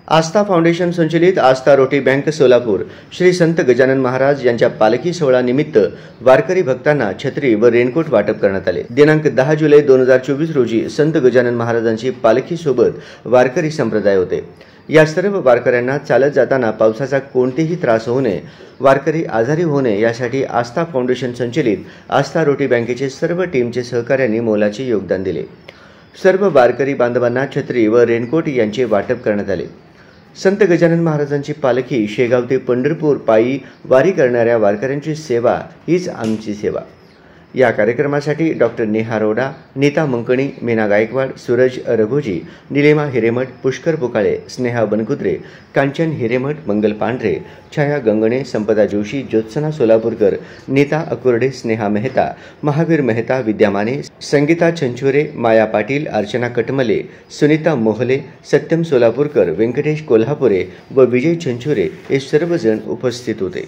आस्था foundation संचलित आस्था रोटी bank Solapur Shri संत गजानन महाराज यांच्या पालखी सोहळा निमित्त वारकरी भक्तांना छत्री व रेनकोट वाटप करण्यात आले। दिनांक 10 जुलै 2024 रोजी संत गजानन महाराजांची पालखी सोबत वारकरी संप्रदाय होते। या सर्व वारकऱ्यांना चालत जाताना पावसाचा कोणतेही त्रास होऊ नये, वारकरी आजारी होऊ नये यासाठी आस्था फाउंडेशन संचलित आस्था रोटी बँकेचे सर्व टीमचे सहकार्यांनी मोलाचे योगदान दिले। सर्व वारकरी बांधवांना छत्री व रेनकोट यांचे वाटप करण्यात आले। संत गजानन महाराजांची पालखी शेगाव ते पंढरपूर पायी वारी करणाऱ्या वारकऱ्यांची सेवा हीच आमची सेवा। या कार्यक्रमासाठी डॉक्टर नेहा रोडा, नीता मंकणी, मीना गायकवाड, सूरज रघोजी, निलेमा हिरेमठ, पुष्कर पुकाळे, स्नेहा बनकुत्रे, कांचन हिरेमठ, मंगल पांढरे, छाया गंगणे, संपदा जोशी, ज्योत्सना सोलापूरकर, नीता अकुर्डे, स्नेहा मेहता, महावीर मेहता, विद्या माने, संगीता छंछोरे, माया पाटील, अर्चना कटमले, सुनीता मोहले, सत्यम सोलापूरकर, व्यंकटेश कोल्हापुरे व विजय छंछोरे हे सर्वजण उपस्थित होते।